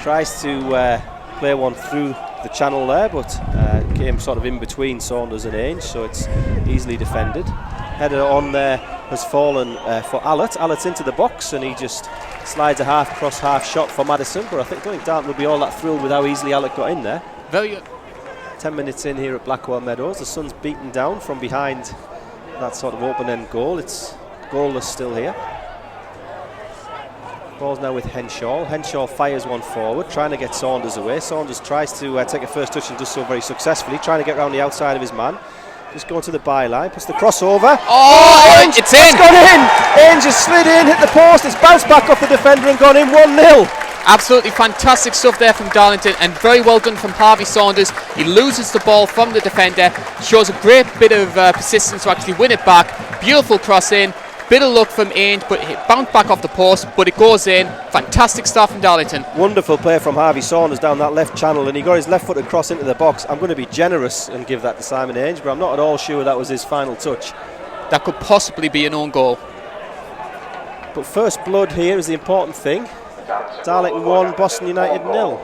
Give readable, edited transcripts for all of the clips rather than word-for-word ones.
tries to play one through the channel there, but came sort of in between Saunders and Ainge, so it's easily defended. Header on there has fallen for Allett. Allett's into the box and he just slides a cross half shot for Madison, but I don't think Darlington will be all that thrilled with how easily Allett got in there. Very good. 10 minutes in here at Blackwell Meadows. The sun's beaten down from behind that sort of open end goal. It's goalless still here. Ball's now with Henshaw. Henshaw fires one forward, trying to get Saunders away. Saunders tries to take a first touch and does so very successfully, trying to get around the outside of his man. Just going to the byline, puts the crossover. Oh, Ainge, it's in! It's gone in! Ainge has slid in, hit the post, it's bounced back off the defender and gone in 1-0. Absolutely fantastic stuff there from Darlington, and very well done from Harvey Saunders. He loses the ball from the defender, shows a great bit of persistence to actually win it back. Beautiful cross in, bit of luck from Ainge, but it bounced back off the post, but it goes in. Fantastic stuff from Darlington. Wonderful play from Harvey Saunders down that left channel, and he got his left footed cross into the box. I'm going to be generous and give that to Simon Ainge, but I'm not at all sure that was his final touch. That could possibly be an own goal. But first blood here is the important thing. Darlington 1, Boston United 0.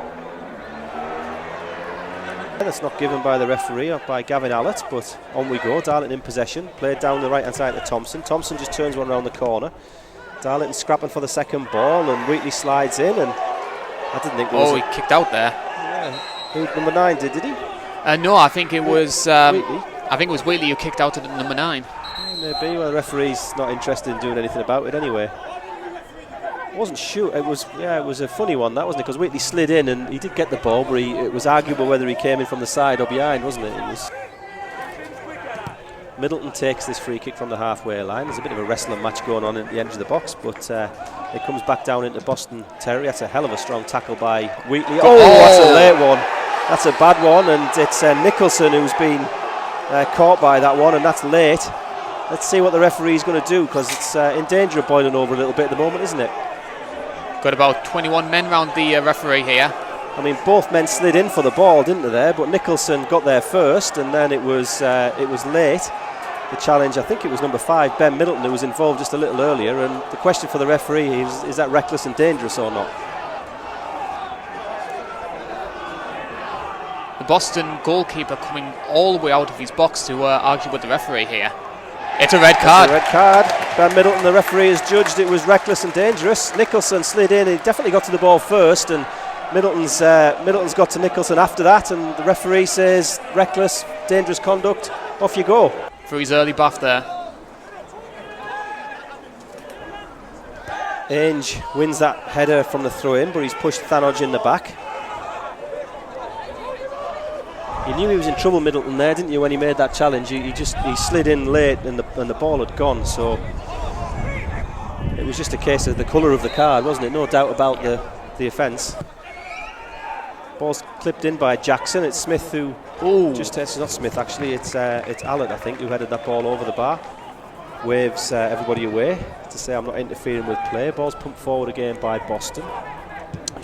That's not given by the referee or by Gavin Allett, but on we go. Darlington in possession, played down the right hand side to Thompson. Thompson just turns one around the corner. Darlington scrapping for the second ball, and Wheatley slides in, and I didn't think there was he kicked out there. Yeah. Who, number 9 did he? No, I think it was Wheatley. I think it was Wheatley who kicked out at number 9. Maybe. Well, the referee's not interested in doing anything about it anyway. I wasn't sure. It was a funny one, that, wasn't it? Because Wheatley slid in and he did get the ball, but it was arguable whether he came in from the side or behind, wasn't it? It was. Middleton takes this free kick from the halfway line. There's a bit of a wrestling match going on at the edge of the box, but it comes back down into Boston territory. That's a hell of a strong tackle by Wheatley. Oh, that's a late one. That's a bad one, and it's Nicholson who's been caught by that one, and that's late. Let's see what the referee's going to do, because it's in danger of boiling over a little bit at the moment, isn't it? Got about 21 men round the referee here. I mean, both men slid in for the ball, didn't they, there? But Nicholson got there first, and then it was late. The challenge, I think it was number 5, Ben Middleton, who was involved just a little earlier. And the question for the referee is that reckless and dangerous or not? The Boston goalkeeper coming all the way out of his box to argue with the referee here. It's a red card. It's a red card. Ben Middleton, the referee, has judged it was reckless and dangerous. Nicholson slid in. He definitely got to the ball first, and Middleton's got to Nicholson after that, and the referee says reckless, dangerous conduct. Off you go. For his early buff there. Ainge wins that header from the throw-in, but he's pushed Thanodge in the back. You knew he was in trouble, Middleton, there, didn't you, when he made that challenge? He slid in late and the ball had gone, so it was just a case of the colour of the card, wasn't it? No doubt about the offence. Ball's clipped in by Jackson. It's Smith who it's not Smith actually, it's Allett, I think, who headed that ball over the bar. Waves everybody away to say I'm not interfering with play. Ball's pumped forward again by Boston.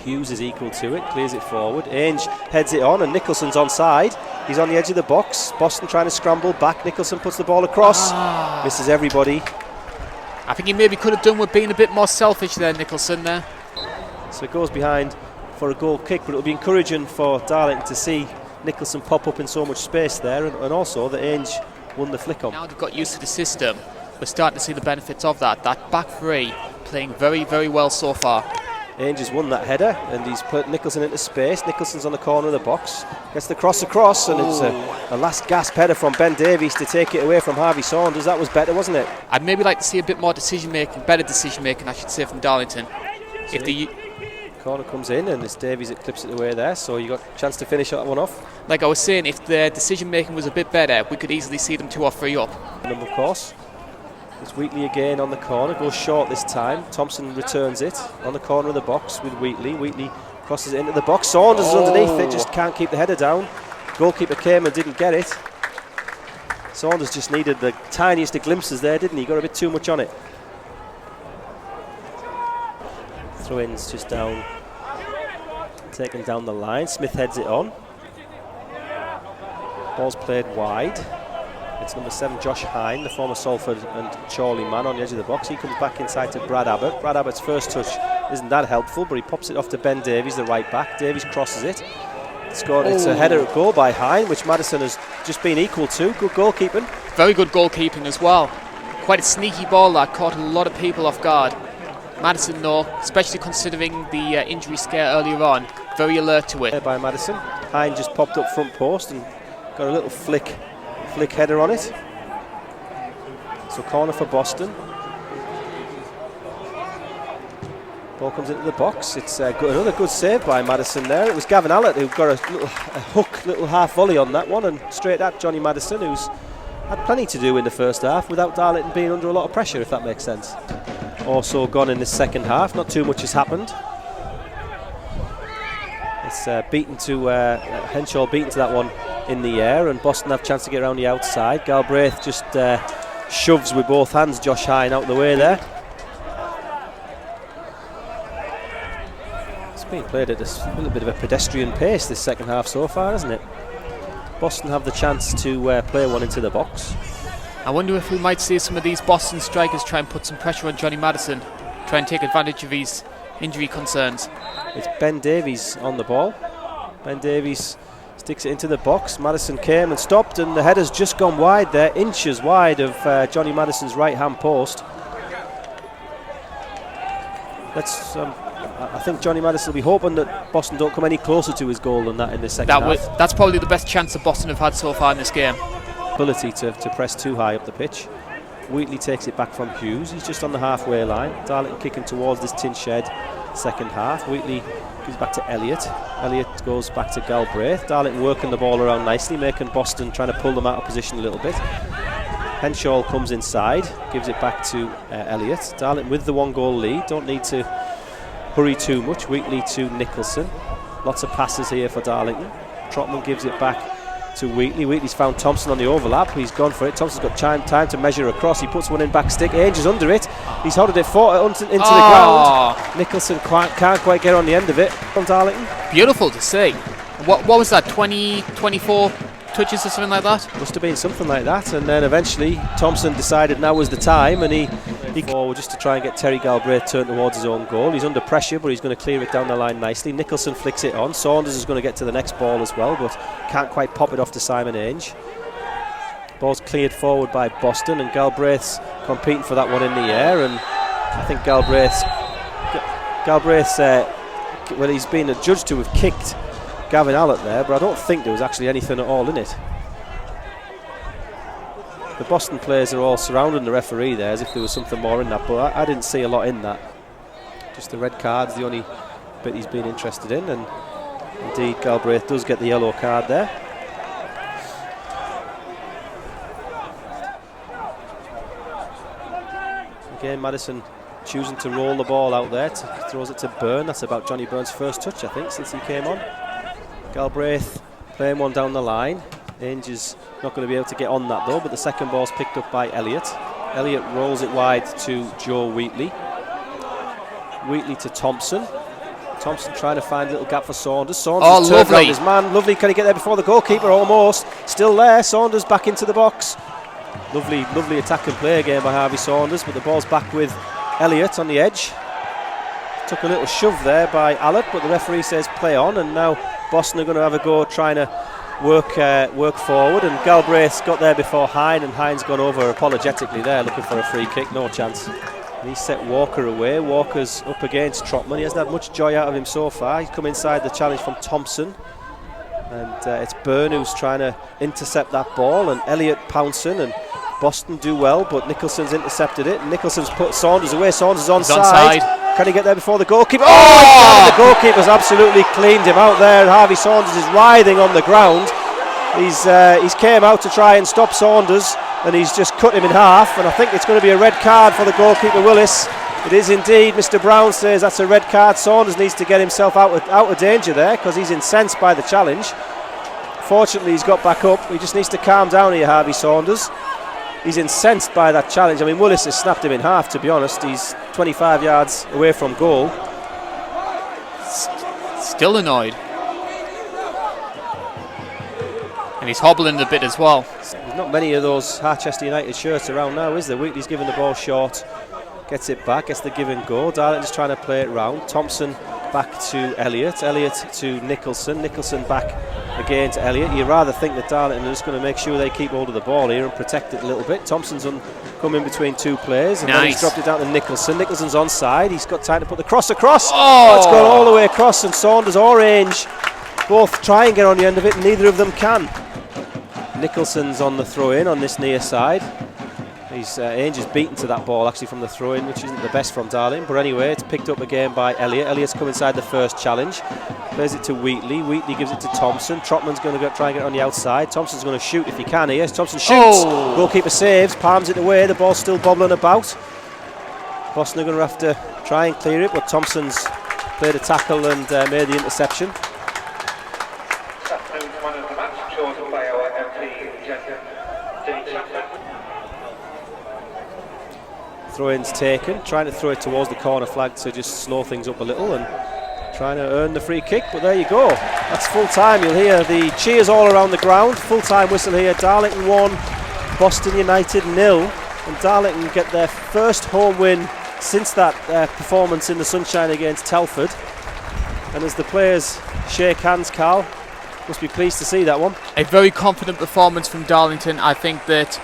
Hughes is equal to it, clears it forward. Ainge heads it on, and Nicholson's onside. He's on the edge of the box. Boston trying to scramble back. Nicholson puts the ball across. Misses everybody. I think he maybe could have done with being a bit more selfish there, Nicholson, there. So it goes behind for a goal kick, but it'll be encouraging for Darlington to see Nicholson pop up in so much space there, and also that Ainge won the flick on. Now they've got used to the system, we're starting to see the benefits of that. That back three playing very, very well so far. Ainge has won that header, and he's put Nicholson into space. Nicholson's on the corner of the box, gets the cross across, and it's a last gasp header from Ben Davies to take it away from Harvey Saunders. That was better, wasn't it? I'd maybe like to see a bit more better decision making, I should say, from Darlington. If the corner comes in, and it's Davies that clips it away there, so you got a chance to finish that one off. Like I was saying, if the decision making was a bit better, we could easily see them 2 or 3 up. And of course, it's Wheatley again on the corner, goes short this time. Thompson returns it on the corner of the box with Wheatley. Wheatley crosses it into the box. Saunders is underneath it, just can't keep the header down. Goalkeeper came and didn't get it. Saunders just needed the tiniest of glimpses there, didn't he? Got a bit too much on it. Throw-ins just down, taken down the line. Smith heads it on. Ball's played wide. It's number 7, Josh Hine, the former Salford and Chorley man, on the edge of the box. He comes back inside to Brad Abbott. Brad Abbott's first touch isn't that helpful, but he pops it off to Ben Davies, the right back. Davies crosses it. Scored. It's a header at goal by Hine, which Madison has just been equal to. Good goalkeeping. Very good goalkeeping as well. Quite a sneaky ball that caught a lot of people off guard. Madison, though, especially considering the injury scare earlier on, very alert to it. By Madison. Hine just popped up front post and got a little flick header on it. So corner for Boston. Ball comes into the box. It's another good save by Madison there. It was Gavin Allett who got a little half volley on that one, and straight at Johnny Madison, who's had plenty to do in the first half without Darlington being under a lot of pressure, if that makes sense. Also gone in the second half. Not too much has happened. It's beaten to Henshaw beaten to that one in the air, and Boston have a chance to get around the outside. Galbraith just shoves with both hands Josh Hine out the way there. Being played at a little bit of a pedestrian pace this second half so far, hasn't it? Boston have the chance to play one into the box. I wonder if we might see some of these Boston strikers try and put some pressure on Johnny Madison, try and take advantage of his injury concerns. It's Ben Davies on the ball. Ben Davies sticks it into the box. Madison came and stopped, and the header's just gone wide there, inches wide of Johnny Madison's right hand post. I think Johnny Madison will be hoping that Boston don't come any closer to his goal than that in the second half. That's probably the best chance that Boston have had so far in this game. Ability to press too high up the pitch. Wheatley takes it back from Hughes. He's just on the halfway line. Darlington kicking towards this tin shed second half. Wheatley gives back to Elliott. Elliott goes back to Galbraith. Darlington working the ball around nicely, making Boston trying to pull them out of position a little bit. Henshaw comes inside, gives it back to Elliott. Darlington with the 1-goal lead. Don't need to hurry too much. Wheatley to Nicholson. Lots of passes here for Darlington. Trotman gives it back to Wheatley. Wheatley's found Thompson on the overlap. He's gone for it. Thompson's got time to measure across. He puts one in back stick. Ainge is under it. He's holded it into the ground. Nicholson can't quite get on the end of it from Darlington. Beautiful to see. What was that, 24 touches or something like that? Must have been something like that. And then eventually Thompson decided now was the time, and he forward just to try and get Terry Galbraith turned towards his own goal. He's under pressure, but he's going to clear it down the line nicely. Nicholson flicks it on. Saunders is going to get to the next ball as well, but can't quite pop it off to Simon Ainge. Ball's cleared forward by Boston, and Galbraith's competing for that one in the air, and I think Galbraith's well, he's been adjudged to have kicked Gavin Allett there, but I don't think there was actually anything at all in it. The Boston players are all surrounding the referee there as if there was something more in that, but I didn't see a lot in that. Just the red card's the only bit he's been interested in, and indeed Galbraith does get the yellow card there. Again, Madison choosing to roll the ball out there, throws it to Byrne. That's about Johnny Byrne's first touch, I think, since he came on. Galbraith playing one down the line. Ainge is not going to be able to get on that though, but the second ball's picked up by Elliott. Elliott rolls it wide to Joe Wheatley. Wheatley to Thompson. Thompson trying to find a little gap for Saunders. Saunders turned around his man. Lovely, can he get there before the goalkeeper? Almost. Still there. Saunders back into the box. Lovely attack and play again by Harvey Saunders, but the ball's back with Elliott on the edge. Took a little shove there by Allett, but the referee says play on, and now Boston are going to have a go trying to work forward, and Galbraith's got there before Hine, and Hine's gone over apologetically there looking for a free kick. No chance. And he set Walker away. Walker's up against Trotman. He hasn't had much joy out of him so far. He's come inside the challenge from Thompson, and it's Byrne who's trying to intercept that ball, and Elliott pouncing, and Boston do well, but Nicholson's intercepted it. Nicholson's put Saunders away. Saunders is onside. Can he get there before the goalkeeper? Oh! The goalkeeper's absolutely cleaned him out there. Harvey Saunders is writhing on the ground. He's came out to try and stop Saunders, and he's just cut him in half, and I think it's going to be a red card for the goalkeeper, Willis. It is indeed. Mr. Brown says that's a red card. Saunders needs to get himself out of danger there because he's incensed by the challenge. Fortunately, he's got back up. He just needs to calm down here, Harvey Saunders. He's incensed by that challenge. I mean, Willis has snapped him in half, to be honest. He's 25 yards away from goal. Still annoyed. And he's hobbling a bit as well. There's not many of those Harchester United shirts around now, is there? Wheatley's given the ball short Gets it back, gets the give and go. Darlington's trying to play it round. Thompson back to Elliott. Elliott to Nicholson. Nicholson back again to Elliott. You rather think that Darlington are just going to make sure they keep hold of the ball here and protect it a little bit. Thompson's come in between two players, and then he's dropped it down to Nicholson. Nicholson's onside. He's got time to put the cross across. Oh, it's gone all the way across, and Saunders or Ainge both try and get on the end of it, and neither of them can. Nicholson's on the throw-in on this near side. Ainge is beaten to that ball actually from the throw-in, which isn't the best from Darlington, but anyway, it's picked up again by Elliott. Elliott's come inside the first challenge, plays it to Wheatley. Wheatley gives it to Thompson. Trotman's going to try and get it on the outside. Thompson's going to shoot if he can here. Thompson shoots, goalkeeper saves, palms it away, the ball's still bobbling about. Boston are going to have to try and clear it, but Thompson's played a tackle and made the interception. Throw-in's taken, trying to throw it towards the corner flag to just slow things up a little and trying to earn the free kick, but there you go. That's full time. You'll hear the cheers all around the ground. Full time whistle here. Darlington 1, Boston United 0, and Darlington get their first home win since that performance in the sunshine against Telford. And as the players shake hands, Karl, must be pleased to see that one. A very confident performance from Darlington. I think that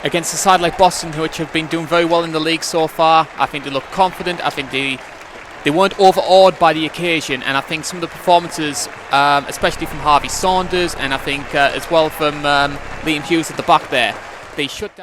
against a side like Boston, which have been doing very well in the league so far, I think they look confident. I think they weren't overawed by the occasion, and I think some of the performances, especially from Harvey Saunders, and I think as well from Liam Hughes at the back there, they shut down.